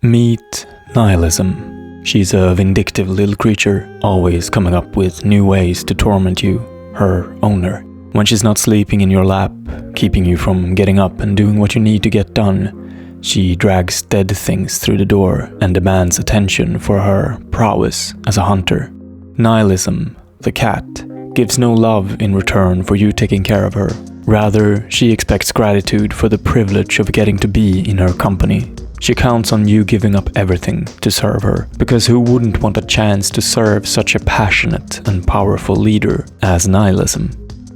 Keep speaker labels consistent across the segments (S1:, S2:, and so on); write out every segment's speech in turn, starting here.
S1: Meet nihilism. She's a vindictive little creature, always coming up with new ways to torment you, her owner. When she's not sleeping in your lap, keeping you from getting up and doing what you need to get done, she drags dead things through the door and demands attention for her prowess as a hunter. Nihilism, the cat, gives no love in return for you taking care of her. Rather, she expects gratitude for the privilege of getting to be in her company. She counts on you giving up everything to serve her, because who wouldn't want a chance to serve such a passionate and powerful leader as nihilism?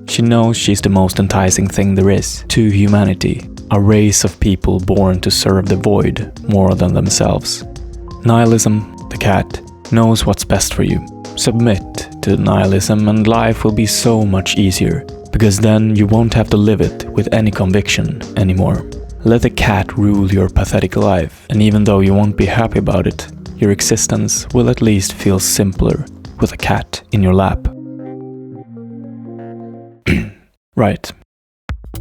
S1: She knows she's the most enticing thing there is to humanity, a race of people born to serve the void more than themselves. Nihilism, the cat, knows what's best for you. Submit to nihilism and life will be so much easier, because then you won't have to live it with any conviction anymore. Let the cat rule your pathetic life, and even though you won't be happy about it, your existence will at least feel simpler with a cat in your lap. Right.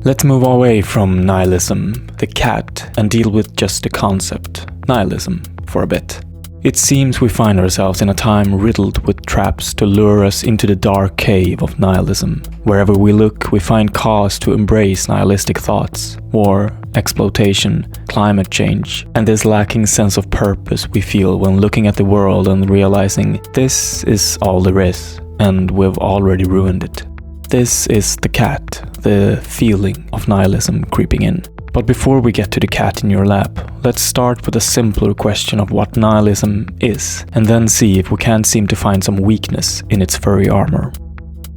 S1: Let's move away from nihilism, the cat, and deal with just the concept, nihilism, for a bit. It seems we find ourselves in a time riddled with traps to lure us into the dark cave of nihilism. Wherever we look, we find cause to embrace nihilistic thoughts, war, exploitation, climate change, and this lacking sense of purpose we feel when looking at the world and realizing this is all there is, and we've already ruined it. This is the cat, the feeling of nihilism creeping in. But before we get to the cat in your lap, let's start with a simpler question of what nihilism is, and then see if we can't seem to find some weakness in its furry armor.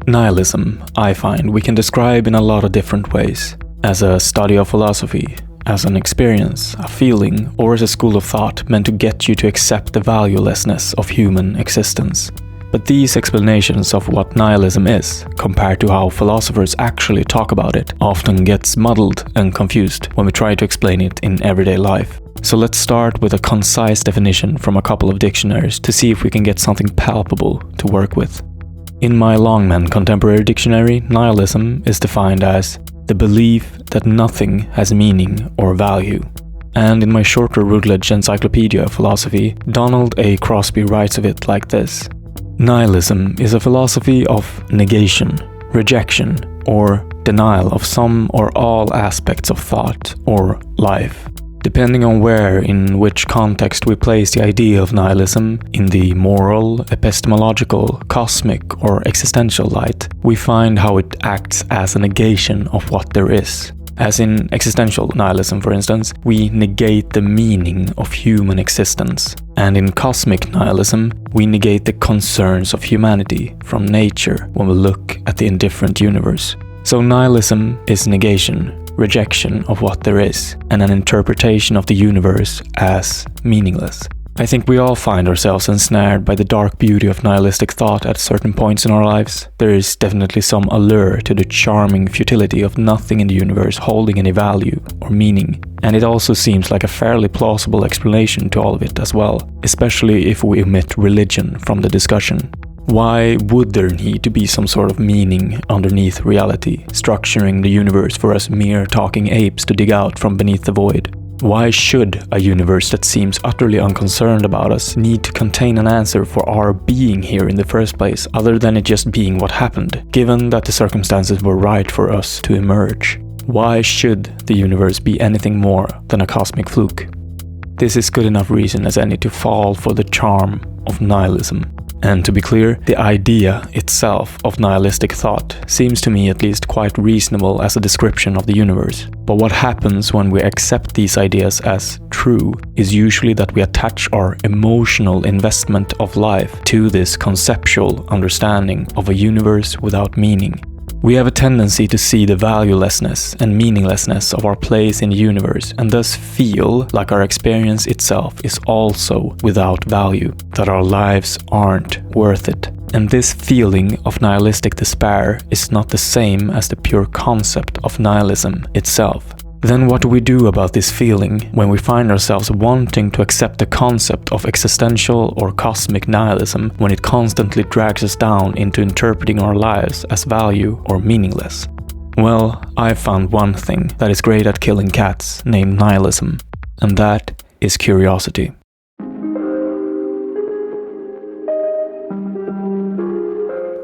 S1: Nihilism, I find, we can describe in a lot of different ways. As a study of philosophy, as an experience, a feeling, or as a school of thought meant to get you to accept the valuelessness of human existence. But these explanations of what nihilism is, compared to how philosophers actually talk about it, often gets muddled and confused when we try to explain it in everyday life. So let's start with a concise definition from a couple of dictionaries to see if we can get something palpable to work with. In my Longman Contemporary Dictionary, nihilism is defined as the belief that nothing has meaning or value. And in my shorter Routledge Encyclopedia of Philosophy, Donald A. Crosby writes of it like this. Nihilism is a philosophy of negation, rejection, or denial of some or all aspects of thought or life. Depending on where, in which context we place the idea of nihilism, in the moral, epistemological, cosmic, or existential light, we find how it acts as a negation of what there is. As in existential nihilism, for instance, we negate the meaning of human existence. And in cosmic nihilism, we negate the concerns of humanity from nature when we look at the indifferent universe. So nihilism is negation, rejection of what there is, and an interpretation of the universe as meaningless. I think we all find ourselves ensnared by the dark beauty of nihilistic thought at certain points in our lives. There is definitely some allure to the charming futility of nothing in the universe holding any value or meaning. And it also seems like a fairly plausible explanation to all of it as well, especially if we omit religion from the discussion. Why would there need to be some sort of meaning underneath reality, structuring the universe for us mere talking apes to dig out from beneath the void? Why should a universe that seems utterly unconcerned about us need to contain an answer for our being here in the first place, other than it just being what happened, given that the circumstances were right for us to emerge? Why should the universe be anything more than a cosmic fluke? This is good enough reason as any to fall for the charm of nihilism. And to be clear, the idea itself of nihilistic thought seems to me at least quite reasonable as a description of the universe. But what happens when we accept these ideas as true is usually that we attach our emotional investment of life to this conceptual understanding of a universe without meaning. We have a tendency to see the valuelessness and meaninglessness of our place in the universe and thus feel like our experience itself is also without value, that our lives aren't worth it. And this feeling of nihilistic despair is not the same as the pure concept of nihilism itself. Then what do we do about this feeling when we find ourselves wanting to accept the concept of existential or cosmic nihilism when it constantly drags us down into interpreting our lives as value or meaningless? Well, I've found one thing that is great at killing cats named nihilism, and that is curiosity.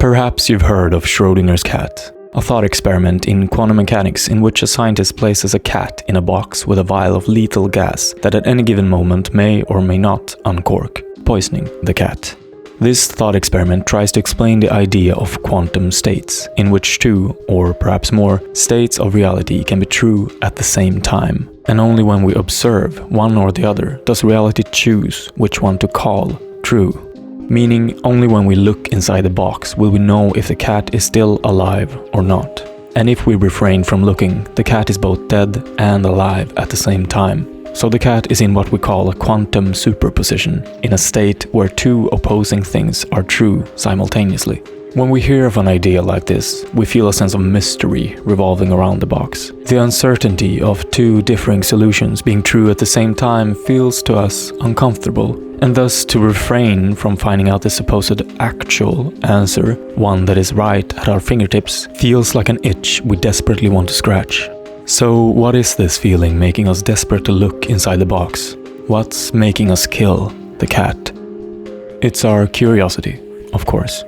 S1: Perhaps you've heard of Schrödinger's cat, a thought experiment in quantum mechanics in which a scientist places a cat in a box with a vial of lethal gas that at any given moment may or may not uncork, poisoning the cat. This thought experiment tries to explain the idea of quantum states, in which two, or perhaps more, states of reality can be true at the same time. And only when we observe one or the other does reality choose which one to call true. Meaning, only when we look inside the box will we know if the cat is still alive or not. And if we refrain from looking, the cat is both dead and alive at the same time. So the cat is in what we call a quantum superposition, in a state where two opposing things are true simultaneously. When we hear of an idea like this, we feel a sense of mystery revolving around the box. The uncertainty of two differing solutions being true at the same time feels to us uncomfortable, and thus to refrain from finding out the supposed actual answer, one that is right at our fingertips, feels like an itch we desperately want to scratch. So what is this feeling making us desperate to look inside the box? What's making us kill the cat? It's our curiosity, of course.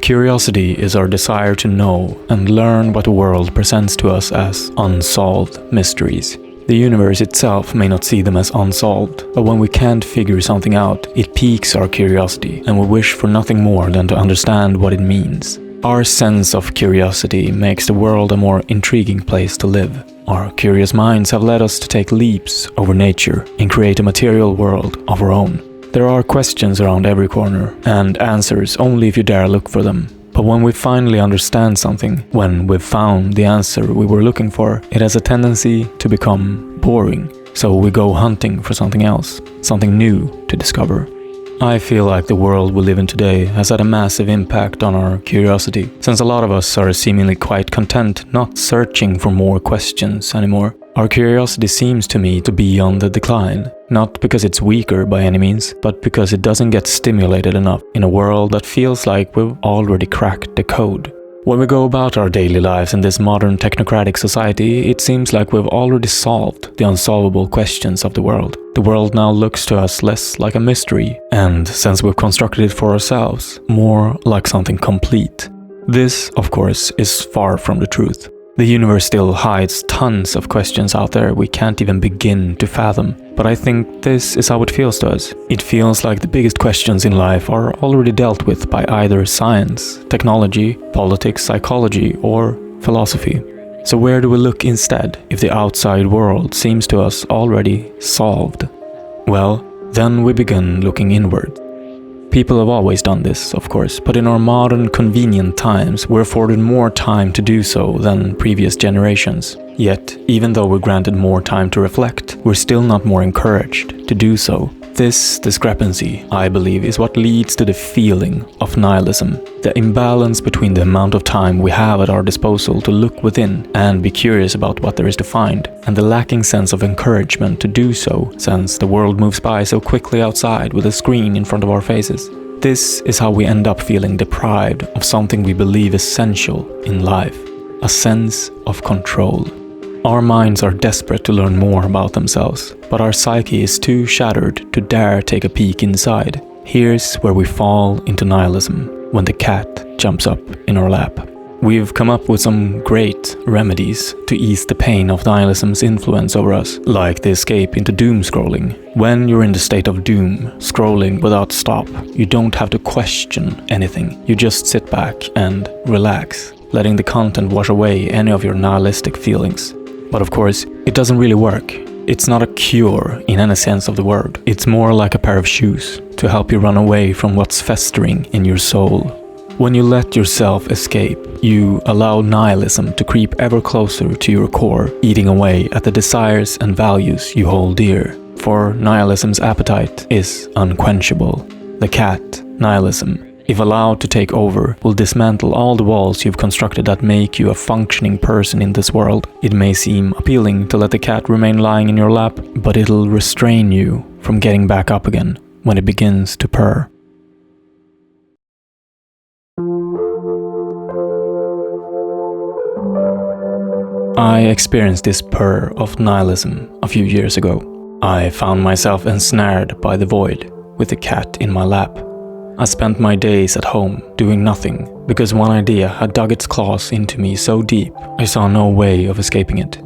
S1: Curiosity is our desire to know and learn what the world presents to us as unsolved mysteries. The universe itself may not see them as unsolved, but when we can't figure something out, it piques our curiosity and we wish for nothing more than to understand what it means. Our sense of curiosity makes the world a more intriguing place to live. Our curious minds have led us to take leaps over nature and create a material world of our own. There are questions around every corner, and answers only if you dare look for them. But when we finally understand something, when we've found the answer we were looking for, it has a tendency to become boring. So we go hunting for something else, something new to discover. I feel like the world we live in today has had a massive impact on our curiosity, since a lot of us are seemingly quite content not searching for more questions anymore. Our curiosity seems to me to be on the decline, not because it's weaker by any means, but because it doesn't get stimulated enough in a world that feels like we've already cracked the code. When we go about our daily lives in this modern technocratic society, it seems like we've already solved the unsolvable questions of the world. The world now looks to us less like a mystery, and since we've constructed it for ourselves, more like something complete. This, of course, is far from the truth. The universe still hides tons of questions out there we can't even begin to fathom. But I think this is how it feels to us. It feels like the biggest questions in life are already dealt with by either science, technology, politics, psychology, or philosophy. So where do we look instead if the outside world seems to us already solved? Well, then we begin looking inward. People have always done this, of course, but in our modern convenient times, we're afforded more time to do so than previous generations. Yet, even though we're granted more time to reflect, we're still not more encouraged to do so. This discrepancy, I believe, is what leads to the feeling of nihilism. The imbalance between the amount of time we have at our disposal to look within and be curious about what there is to find, and the lacking sense of encouragement to do so, since the world moves by so quickly outside with a screen in front of our faces. This is how we end up feeling deprived of something we believe essential in life, a sense of control. Our minds are desperate to learn more about themselves, but our psyche is too shattered to dare take a peek inside. Here's where we fall into nihilism, when the cat jumps up in our lap. We've come up with some great remedies to ease the pain of nihilism's influence over us, like the escape into doom scrolling. When you're in the state of doom, scrolling without stop, you don't have to question anything. You just sit back and relax, letting the content wash away any of your nihilistic feelings. But of course, it doesn't really work. It's not a cure in any sense of the word. It's more like a pair of shoes to help you run away from what's festering in your soul. When you let yourself escape, you allow nihilism to creep ever closer to your core, eating away at the desires and values you hold dear. For nihilism's appetite is unquenchable. The cat, nihilism, if allowed to take over, will dismantle all the walls you've constructed that make you a functioning person in this world. It may seem appealing to let the cat remain lying in your lap, but it'll restrain you from getting back up again when it begins to purr. I experienced this purr of nihilism a few years ago. I found myself ensnared by the void with the cat in my lap. I spent my days at home doing nothing because one idea had dug its claws into me so deep I saw no way of escaping it.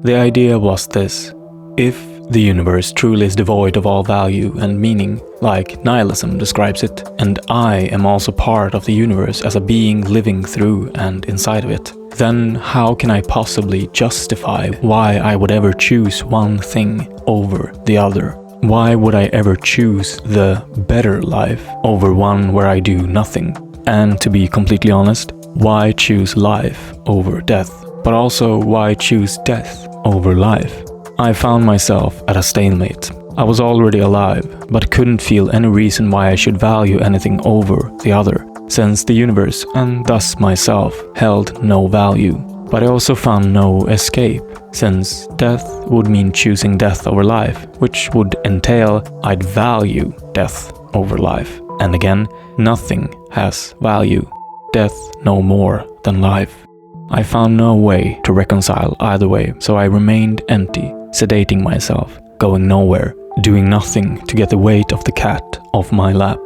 S1: The idea was this: if the universe truly is devoid of all value and meaning, like nihilism describes it, and I am also part of the universe as a being living through and inside of it, then how can I possibly justify why I would ever choose one thing over the other? Why would I ever choose the better life over one where I do nothing? And to be completely honest, why choose life over death? But also, why choose death over life? I found myself at a stalemate. I was already alive, but couldn't feel any reason why I should value anything over the other, since the universe, and thus myself, held no value. But I also found no escape, since death would mean choosing death over life, which would entail I'd value death over life. And again, nothing has value. Death no more than life. I found no way to reconcile either way, so I remained empty, sedating myself, going nowhere, doing nothing to get the weight of the cat off my lap.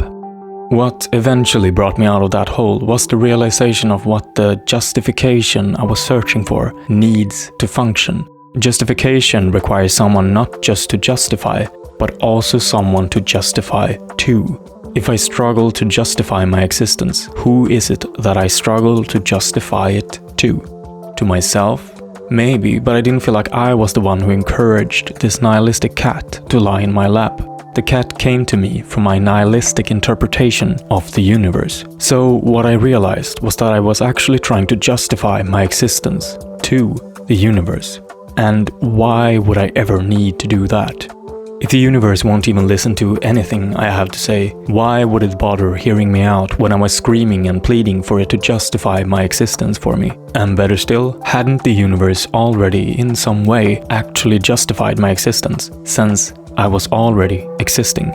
S1: What eventually brought me out of that hole was the realization of what the justification I was searching for needs to function. Justification requires someone not just to justify, but also someone to justify to. If I struggle to justify my existence, who is it that I struggle to justify it to? To myself? Maybe, but I didn't feel like I was the one who encouraged this nihilistic cat to lie in my lap. The cat came to me from my nihilistic interpretation of the universe. So what I realized was that I was actually trying to justify my existence to the universe. And why would I ever need to do that? If the universe won't even listen to anything I have to say, why would it bother hearing me out when I was screaming and pleading for it to justify my existence for me? And better still, hadn't the universe already in some way actually justified my existence, since I was already existing?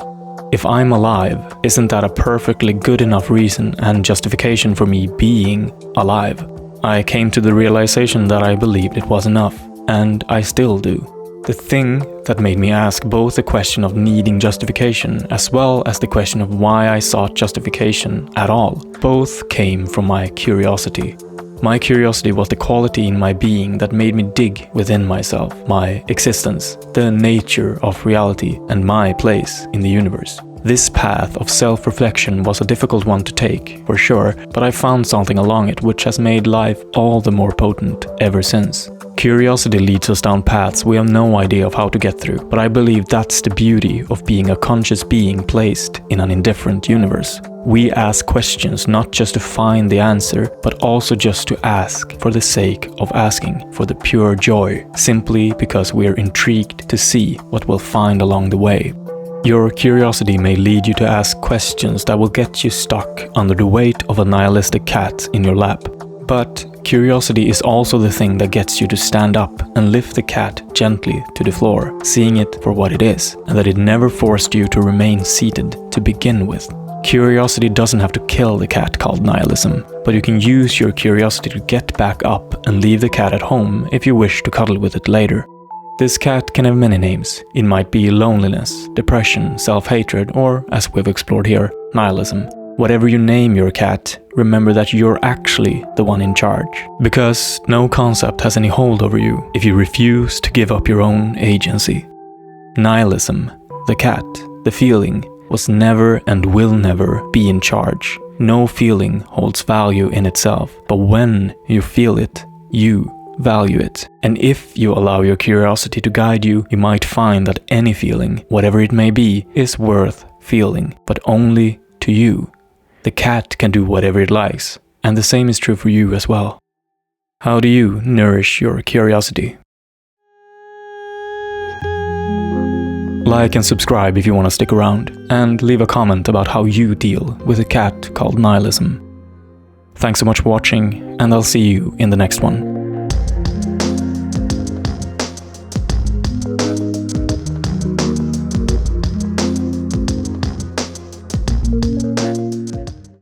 S1: If I'm alive, isn't that a perfectly good enough reason and justification for me being alive? I came to the realization that I believed it was enough, and I still do. The thing that made me ask both the question of needing justification as well as the question of why I sought justification at all, both came from my curiosity. My curiosity was the quality in my being that made me dig within myself, my existence, the nature of reality, and my place in the universe. This path of self-reflection was a difficult one to take, for sure, but I found something along it which has made life all the more potent ever since. Curiosity leads us down paths we have no idea of how to get through, but I believe that's the beauty of being a conscious being placed in an indifferent universe. We ask questions not just to find the answer, but also just to ask for the sake of asking, for the pure joy, simply because we are intrigued to see what we'll find along the way. Your curiosity may lead you to ask questions that will get you stuck under the weight of a nihilistic cat in your lap. But curiosity is also the thing that gets you to stand up and lift the cat gently to the floor, seeing it for what it is, and that it never forced you to remain seated to begin with. Curiosity doesn't have to kill the cat called nihilism, but you can use your curiosity to get back up and leave the cat at home if you wish to cuddle with it later. This cat can have many names. It might be loneliness, depression, self-hatred, or, as we've explored here, nihilism. Whatever you name your cat, remember that you're actually the one in charge. Because no concept has any hold over you if you refuse to give up your own agency. Nihilism, the cat, the feeling, was never and will never be in charge. No feeling holds value in itself, but when you feel it, you value it. And if you allow your curiosity to guide you, you might find that any feeling, whatever it may be, is worth feeling, but only to you. The cat can do whatever it likes, and the same is true for you as well. How do you nourish your curiosity? Like and subscribe if you want to stick around, and leave a comment about how you deal with a cat called nihilism. Thanks so much for watching, and I'll see you in the next one.